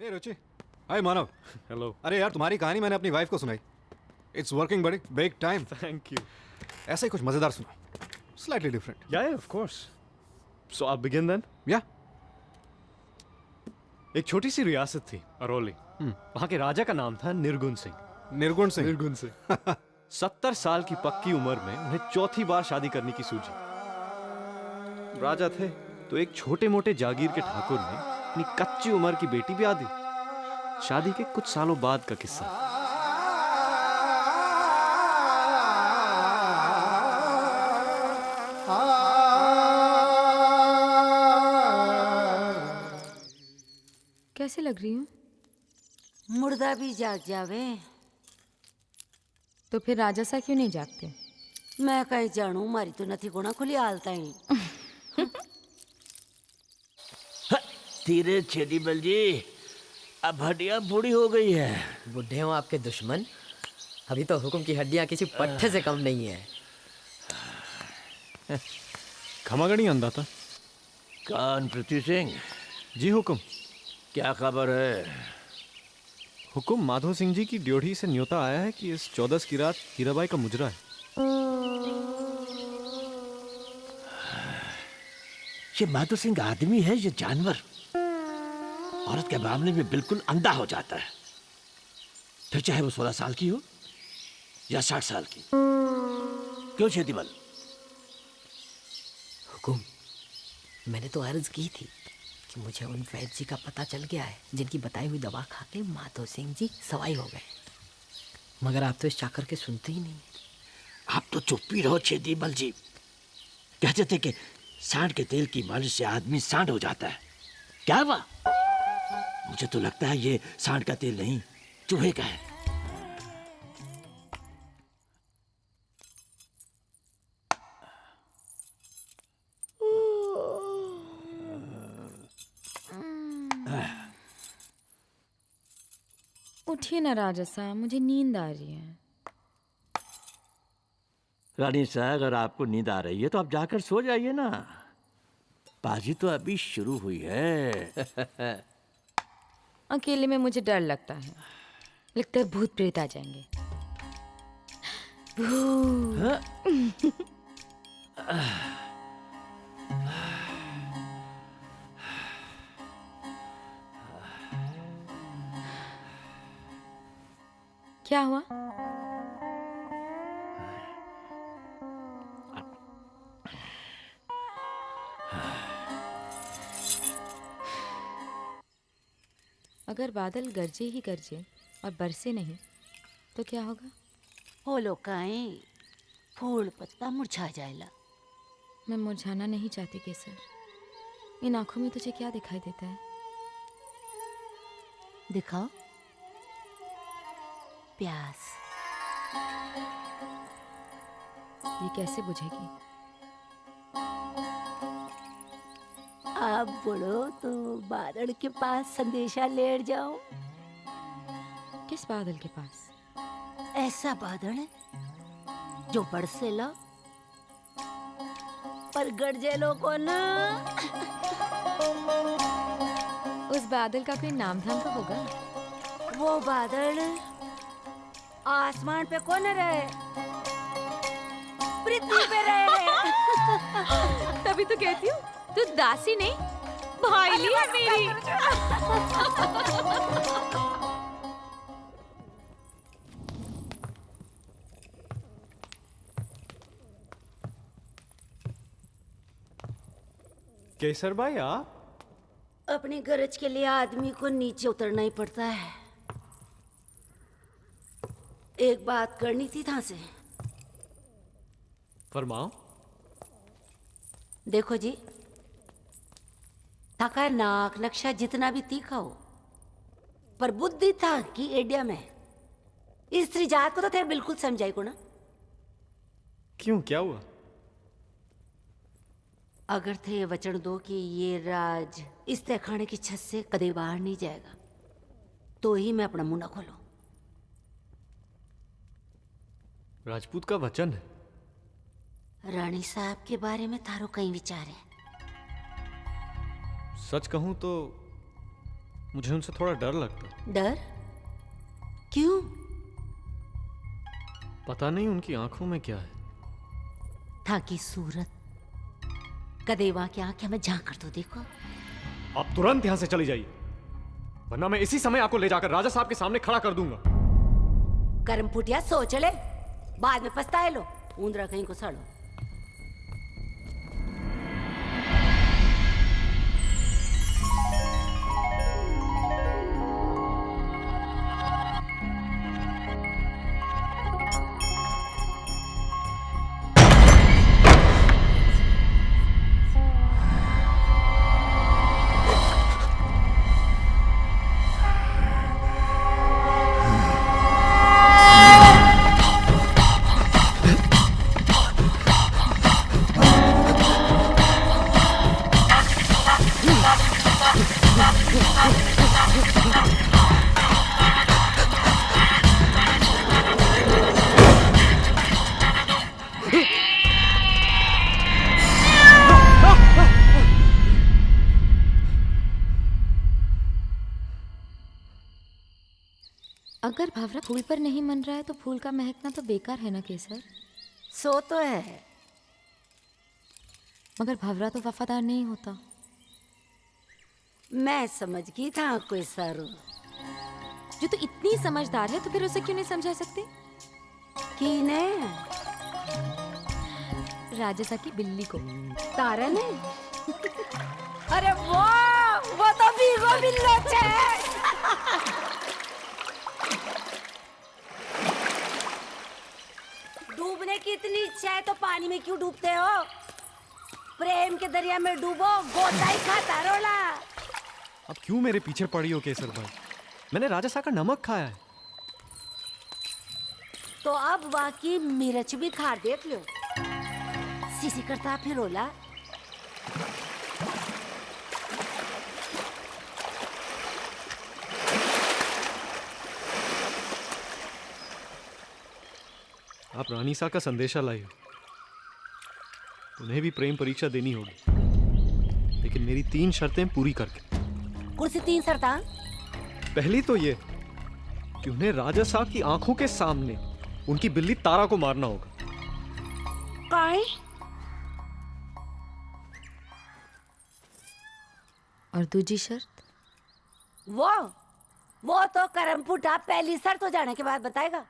हे रुचि, हाय मानव। Hello. अरे यार, तुम्हारी कहानी मैंने अपनी वाइफ को सुनाई। इट्स वर्किंग बड़ी बिग टाइम। Thank you. ऐसा ही कुछ मजेदार सुनो, स्लाइटली डिफरेंट। या ऑफ कोर्स। सो आप बिगिन देन। या एक छोटी सी रियासत थी, अरोली। वहां के राजा का नाम था निर्गुण सिंह। निर्गुण सिंह। निर्गुण सिंह। 70 साल की पक्की उम्र में उन्हें चौथी बार शादी करने की सूझी। राजा थे तो एक छोटे मोटे जागीर के ठाकुर ने अपनी कच्ची उम्र की बेटी ब्याह दी। शादी के कुछ सालों बाद का किस्सा। कैसे लग रही हूँ? मुर्दा भी जाग जावे। तो फिर राजा सा क्यों नहीं जागते? मैं कहीं जानू, मारी तो नथी गुणा खुली हालता ही। धीरे छेदी बल जी, अब हड्डियां बूढ़ी हो गई है। बुढ़े हो आपके दुश्मन, अभी तो हुक्म की हड्डियां किसी पट्टे से कम नहीं है। खमागणी अंदाता। कान पृथ्वी सिंह जी हुक्म। क्या खबर है? हुक्म माधो सिंह जी की ड्योढ़ी से न्योता आया है कि इस 14 की रात हीराबाई का मुजरा है। ये माधो सिंह आदमी है ये जानवर? औरत के मामले में बिल्कुल अंधा हो जाता है, फिर चाहे वो 16 साल की हो या 60 साल की। क्यों छेदीमल? हुकुम, मैंने तो अर्ज की थी कि मुझे उन वैद्य जी का पता चल गया है जिनकी बताई हुई दवा खा के माधो सिंह जी सवाई हो गए, मगर आप तो इस चाकर के सुनते ही नहीं। आप तो चुप ही रहो छेदीमल जी। कहते थे कि सांड के तेल की मालिश से आदमी सांड हो जाता है। क्या हुआ? मुझे तो लगता है ये सांड का तेल नहीं, चूहे का है। उठिए ना राजा साहब, मुझे नींद आ रही है। रानी साहब, अगर आपको नींद आ रही है तो आप जाकर सो जाइए ना। बाजी तो अभी शुरू हुई है। अकेले में मुझे डर लगता है, लगता है भूत प्रेत आ जाएंगे। भूत। क्या हुआ? अगर बादल गरजे ही गरजे और बरसे नहीं तो क्या होगा? हो लोकाएं, फूल पत्ता मुरझा जाएला। मैं मुरझाना नहीं चाहती केसर। इन आंखों में तुझे क्या दिखाई देता है? दिखाओ। प्यास। ये कैसे बुझेगी? आप बोलो तो बादल के पास संदेशा लेट जाओ। किस बादल के पास? ऐसा बादल है जो बरसेला पर गरजेलो को ना। उस बादल का कोई नाम धाम तो होगा। वो बादल आसमान पे कौन रहे, पृथ्वी पे रहे। तभी तो कहती हूँ तू दासी नहीं भाईली है मेरी। केसर भाई आप? अपनी गरज के लिए आदमी को नीचे उतरना ही पड़ता है। एक बात करनी थी था से। फरमाओ। देखो जी, थका नाक नक्शा जितना भी तीखा हो, पर बुद्धि था कि एडिया में स्त्री जात को तो थे बिल्कुल समझाई को ना। क्यों, क्या हुआ? अगर थे ये वचन दो कि ये राज इस तहखाने की छत से कदे बाहर नहीं जाएगा, तो ही मैं अपना मुंह न खोलूं। राजपूत का वचन है। रानी साहब के बारे में थारो कई विचार है। सच कहूं तो मुझे उनसे थोड़ा डर लगता है। डर? क्यों? पता नहीं उनकी आंखों में क्या है। था की सूरत कदेवा की आंखें में झांक कर तो देखो। आप तुरंत यहां से चली जाइए, वरना मैं इसी समय आपको ले जाकर राजा साहब के सामने खड़ा कर दूंगा। कर्म फुटिया सोच ले, बाद में पछताए लो। ऊंदरा कहीं को सड़ो। अगर भावरा फूल पर नहीं मन रहा है तो फूल का महकना तो बेकार है ना केसर। सो तो है, मगर भावरा तो वफादार नहीं होता। मैं समझ गई था कोई सर जो तो इतनी समझदार है तो फिर उसे क्यों नहीं समझा सकते? की ने राजसा की बिल्ली को। तारा ने? अरे वो तो भीगो बिल्लो है। डूबने की इतनी इच्छा है तो पानी में क्यों डूबते हो? प्रेम के दरिया में डूबो, गोता ही खाता रोला। अब क्यों मेरे पीछे पड़ी हो केसर भाई? मैंने राजा साहब का नमक खाया है। तो अब बाकी मिर्च भी खा देख लो। सीसी करता फिर रोला। आप रानी सा का संदेशा लाई हो, उन्हें भी प्रेम परीक्षा देनी होगी, लेकिन मेरी 3 शर्तें पूरी करके। कुर्सी 3 शर्तां? पहली तो ये कि उन्हें राजा साहब की आंखों के सामने उनकी बिल्ली तारा को मारना होगा। काहे? और दूसरी शर्त? वो तो करम फूटा पहली शर्त हो जाने के बाद बताएगा।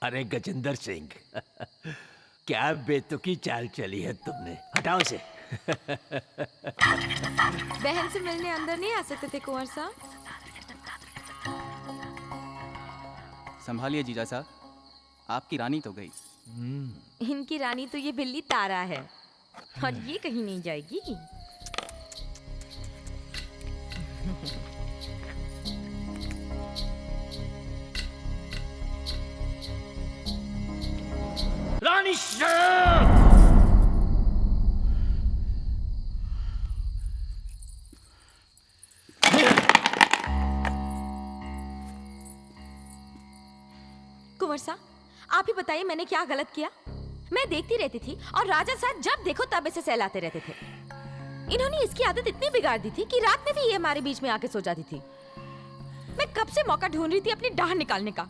अरे गजेंद्र सिंह, क्या बेतुकी चाल चली है तुमने। हटाओ से। बहन से मिलने अंदर नहीं आ सकते थे कुंवर साहब? संभालिए जीजा साहब, आपकी रानी तो गई। इनकी रानी तो ये बिल्ली तारा है और ये कहीं नहीं जाएगी। रानी कुंवर साहब, आप ही बताइए मैंने क्या गलत किया? मैं देखती रहती थी और राजा साहब जब देखो तब इसे सहलाते रहते थे। इन्होंने इसकी आदत इतनी बिगाड़ दी थी कि रात में भी ये हमारे बीच में आके सो जाती थी। मैं कब से मौका ढूंढ रही थी अपनी डाह निकालने का,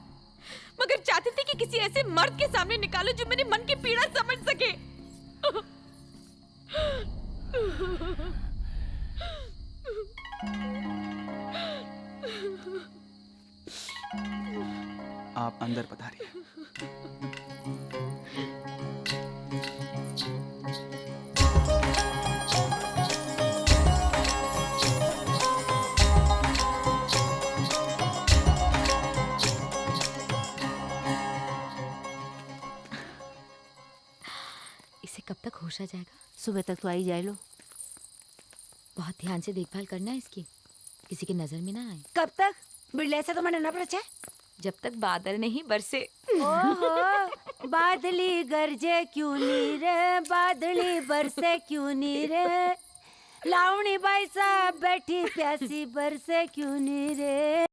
मगर चाहती थी कि किसी ऐसे मर्द के सामने निकालो जो मेरे मन की पीड़ा समझ सके। आप अंदर पधारिए। इसे कब तक होश आ जाएगा? सुबह तक तो आई जाए लो। बहुत ध्यान से देखभाल करना है इसकी, किसी की नजर में ना आए। कब तक? बिरले से तो मैंने ना पड़ा। जब तक बादल नहीं बरसे। ओहो, बादली गरजे क्यों नी रे, बादली बरसे क्यों नी रे, लावणी बाई साहब बैठी प्यासी बरसे क्यों नी रे।